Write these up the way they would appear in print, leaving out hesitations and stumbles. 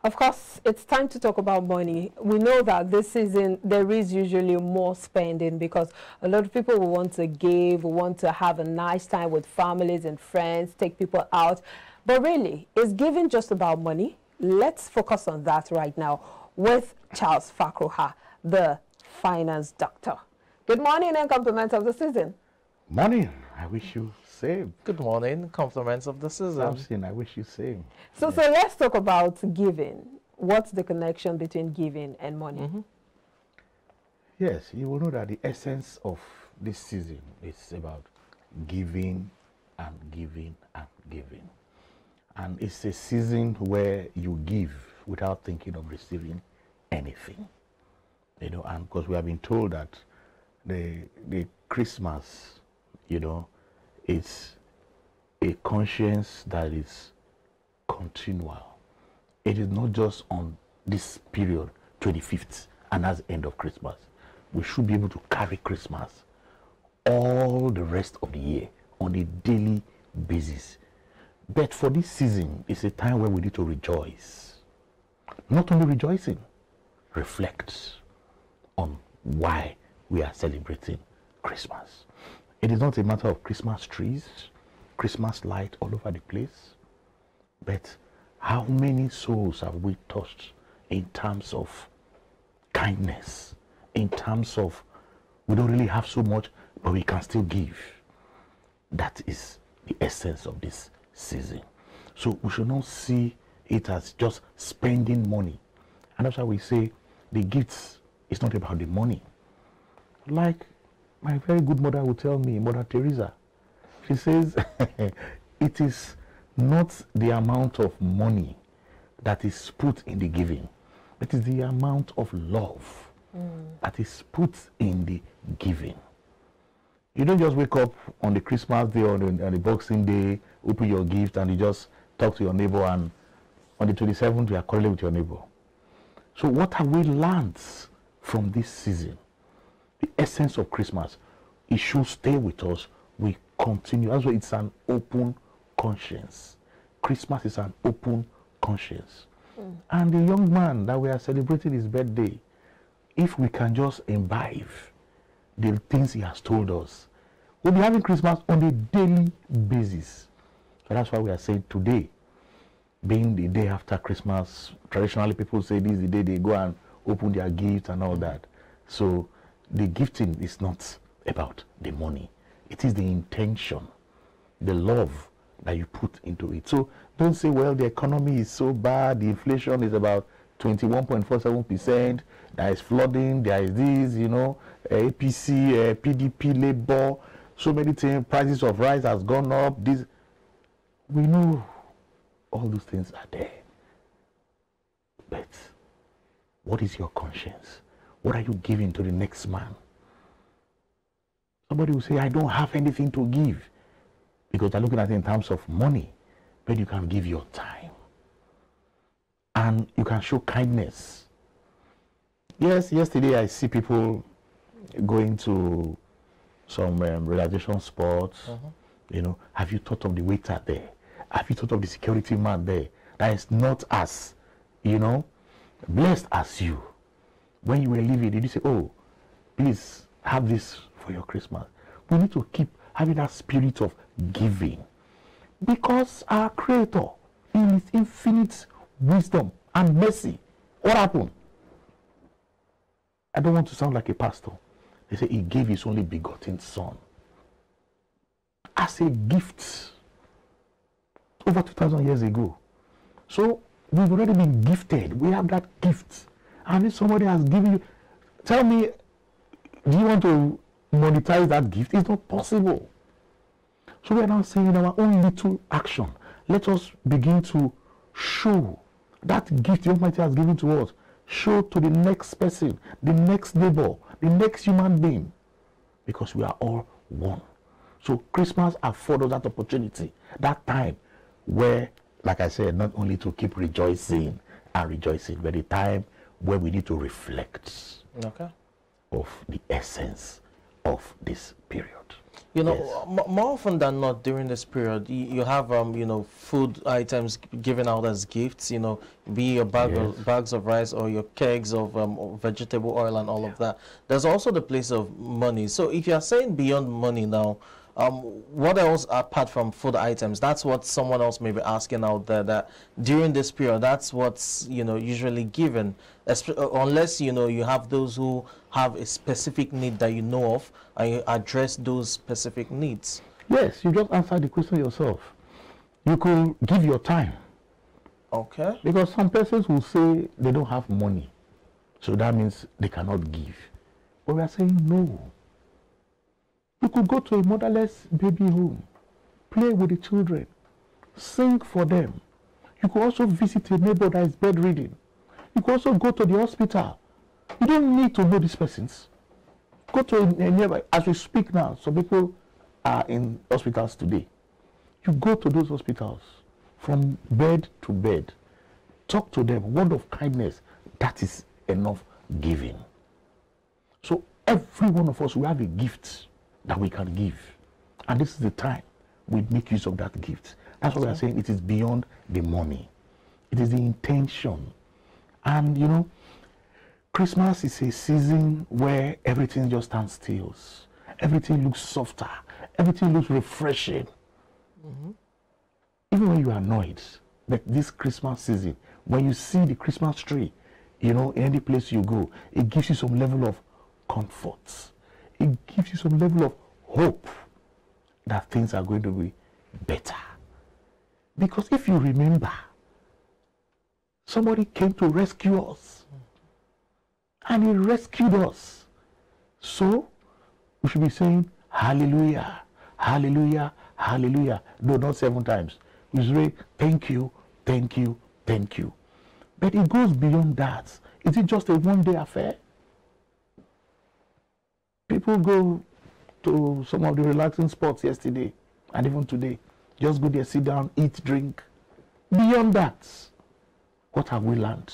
Of course, it's time to talk about money. We know that this season there is usually more spending because a lot of people will want to give, will want to have a nice time with families and friends, take people out. But really, is giving just about money? Let's focus on that right now with Charles Fakroha, the finance doctor. Good morning and compliments of the season. Morning. I wish you same. Good morning. Compliments of the season. I wish you same. So let's talk about giving. What's the connection between giving and money? Yes, you will know that the essence of this season is about giving and giving and giving. And it's a season where you give without thinking of receiving anything. You know, and because we have been told that the Christmas, you know, it's a conscience that is continual. It is not just on this period, 25th, and that's the end of Christmas. We should be able to carry Christmas all the rest of the year on a daily basis. But for this season, it's a time where we need to rejoice. Not only rejoicing, reflect on why we are celebrating Christmas. It is not a matter of Christmas trees, Christmas light all over the place, but how many souls have we touched in terms of kindness, in terms of we don't really have so much, but we can still give. That is the essence of this season. So we should not see it as just spending money. And that's why we say the gifts is not about the money. Like my very good mother would tell me, Mother Teresa, she says, it is not the amount of money that is put in the giving, it is the amount of love that is put in the giving. You don't just wake up on the Christmas day or on the Boxing Day, open your gift and you just talk to your neighbor, and on the 27th you are quarreling with your neighbor. So what have we learned from this season? The essence of Christmas, it should stay with us. We continue. That's why it's an open conscience. Christmas is an open conscience. And the young man that we are celebrating his birthday, if we can just imbibe the things he has told us, we'll be having Christmas on a daily basis. So that's why we are saying today, being the day after Christmas, traditionally people say this is the day they go and open their gifts and all that. So the gifting is not about the money. It is the intention, the love that you put into it. So don't say, well, the economy is so bad, the inflation is about 21.47%, there is flooding, there is this, you know, APC, PDP, labor, so many things, prices of rice has gone up. This, we know all those things are there. But what is your conscience? What are you giving to the next man? Somebody will say, I don't have anything to give, because they're looking at it in terms of money, but you can give your time. And you can show kindness. Yes, yesterday I see people going to some relaxation spots. You know, have you thought of the waiter there? Have you thought of the security man there? That is not as, you know, blessed as you. When you were leaving, did you say, oh, please have this for your Christmas? We need to keep having that spirit of giving, because our Creator, in His infinite wisdom and mercy, what happened? I don't want to sound like a pastor. They say He gave His only begotten Son as a gift over 2,000 years ago. So we've already been gifted. We have that gift. And if somebody has given you, tell me, do you want to monetize that gift? It's not possible. So we are now saying in our own little action, let us begin to show that gift the Almighty has given to us. Show to the next person, the next neighbor, the next human being, because we are all one. So Christmas affords us that opportunity, that time where, like I said, not only to keep rejoicing and rejoicing, but the time where we need to reflect of the essence of this period. You know, yes. more often than not during this period, you have, you know, food items given out as gifts, you know, be your bags of rice or your kegs of vegetable oil and all of that. There's also the place of money. So if you're saying beyond money now, what else apart from food items? That's what someone else may be asking out there, that during this period, that's what's, you know, usually given, unless, you know, you have those who have a specific need that you know of and you address those specific needs. Yes, you just answer the question yourself. You could give your time. Okay. Because some persons will say they don't have money, so that means they cannot give. But we are saying no. You could go to a motherless baby home, play with the children, sing for them. You could also visit a neighbor that is bedridden. You could also go to the hospital. You don't need to know these persons. Go to a neighbor. As we speak now, some people are in hospitals today. You go to those hospitals from bed to bed. Talk to them. Word of kindness. That is enough giving. So every one of us, we have a gift that we can give. And this is the time we make use of that gift. That's what we are saying. It is beyond the money. It is the intention. And, you know, Christmas is a season where everything just stands still. Everything looks softer. Everything looks refreshing. Even when you are annoyed, like this Christmas season, when you see the Christmas tree, you know, in any place you go, it gives you some level of comfort. It gives you some level of hope that things are going to be better. Because if you remember, somebody came to rescue us. And he rescued us. So, we should be saying, hallelujah, hallelujah, hallelujah. No, not 7 times. We should say, thank you, thank you, thank you. But it goes beyond that. Is it just a one-day affair? People go to some of the relaxing spots yesterday and even today. Just go there, sit down, eat, drink. Beyond that, what have we learned?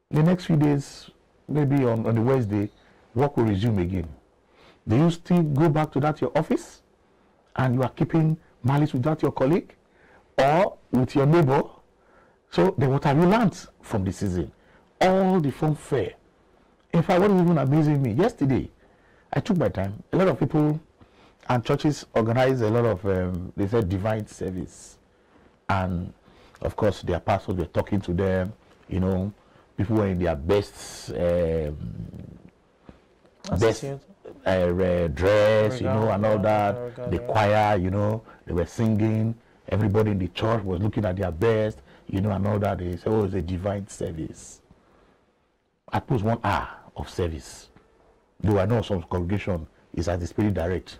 The next few days, maybe on the Wednesday, work will resume again. Do you still go back to that your office and you are keeping malice with that your colleague or with your neighbor? So then what have you learned from the season? All the fun fair. In fact, what is even amazing me, yesterday, I took my time. A lot of people and churches organize a lot of, they said, divine service. And, of course, their pastors were talking to them. You know, people were in their best, dress, you know, and all that. The choir, you know, they were singing. Everybody in the church was looking at their best, you know, and all that. They said, oh, it's a divine service. I put 1 hour of service. Though I know some congregation is at the Spirit direct,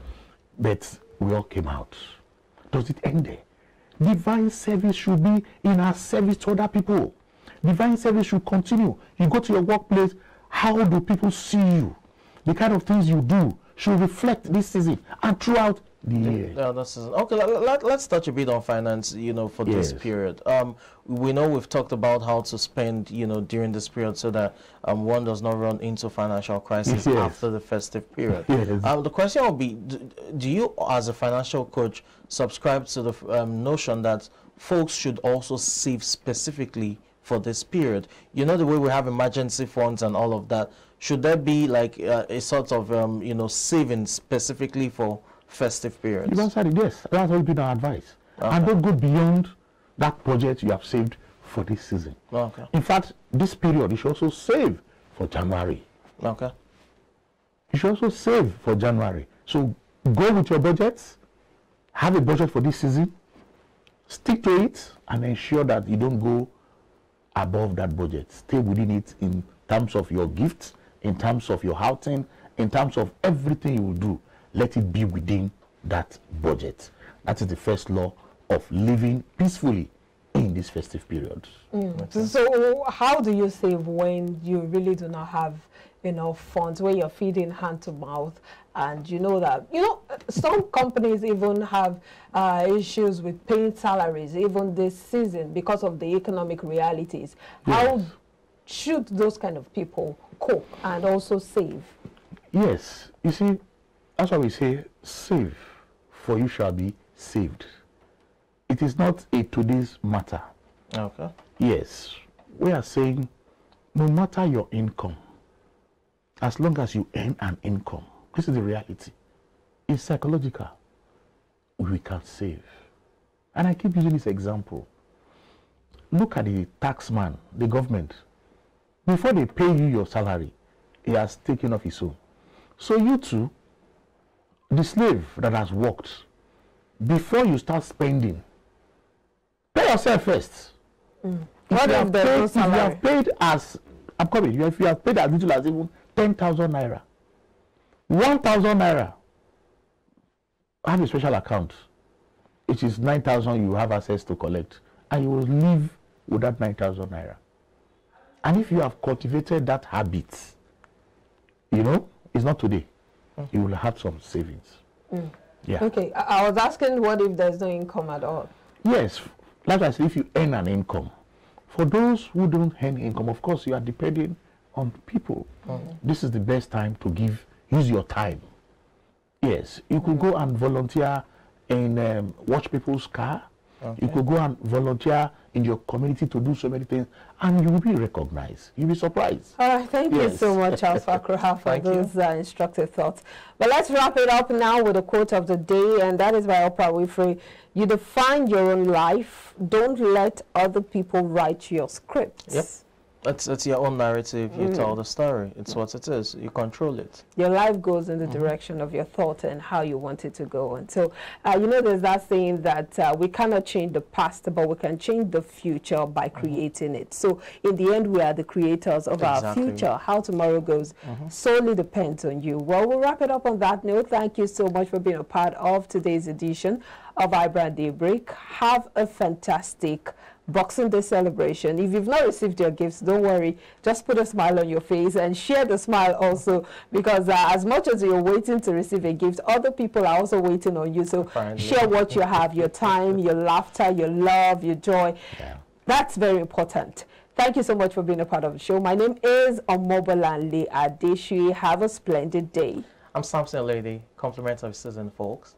but we all came out. Does it end there? Divine service should be in our service to other people. Divine service should continue. You go to your workplace, how do people see you? The kind of things you do should reflect this season and throughout the year. Yeah, this is okay. Let's touch a bit on finance, you know, for this period. We know we've talked about how to spend, you know, during this period so that one does not run into financial crisis after the festive period. The question will be, do you as a financial coach subscribe to the notion that folks should also save specifically for this period? You know, the way we have emergency funds and all of that, should there be like a sort of you know, saving specifically for festive periods? You answered it, yes. That's always been our advice. And don't go beyond that budget you have saved for this season. In fact, this period you should also save for January. You should also save for January. So go with your budgets, have a budget for this season, stick to it, and ensure that you don't go above that budget. Stay within it in terms of your gifts, in terms of your outing, in terms of everything you will do. Let it be within that budget. That is the first law of living peacefully in this festive period. So how do you save when you really do not have enough funds, where you're feeding hand to mouth, and you know that, you know, some companies even have issues with paying salaries even this season because of the economic realities? How should those kind of people cope and also save? Yes, you see, That's why we say, save, for you shall be saved. It is not a today's matter. Okay. Yes. We are saying, no matter your income, as long as you earn an income, this is the reality. It's psychological. We can save. And I keep using this example. Look at the taxman, the government. Before they pay you your salary, he has taken off his own. So you too, the slave that has worked, before you start spending, pay yourself first. If you have paid as, I'm coming, if you have paid as little as even 10,000 naira, 1,000 naira, have a special account, which is 9,000 you have access to collect, and you will live with that 9,000 naira. And if you have cultivated that habit, you know, it's not today, you will have some savings. Yeah. Okay, I was asking, what if there's no income at all? Yes, like I said, if you earn an income. For those who don't earn income, of course, you are depending on people. This is the best time to use your time. Yes, you could go and volunteer in watch people's car. You could go and volunteer in your community to do so many things, and you will be recognized. You'll be surprised. All right, thank you so much, Charles Fakruha, for those instructive thoughts. But let's wrap it up now with a quote of the day, and that is by Oprah Winfrey. You define your own life. Don't let other people write your scripts. Yep. It's your own narrative. You tell the story. It's what it is. You control it. Your life goes in the direction of your thought and how you want it to go. And so, you know, there's that saying that we cannot change the past, but we can change the future by creating it. So, in the end, we are the creators of our future. How tomorrow goes solely depends on you. Well, we'll wrap it up on that note. Thank you so much for being a part of today's edition of iBrand Daybreak. Have a fantastic Boxing Day celebration. If you've not received your gifts, don't worry. Just put a smile on your face and share the smile also, because as much as you're waiting to receive a gift, other people are also waiting on you. So share what you have, your time, your laughter, your love, your joy. That's very important. Thank you so much for being a part of the show. My name is Omobolanle Adeshi. Have a splendid day. I'm Samson Lady. Compliments of season, folks.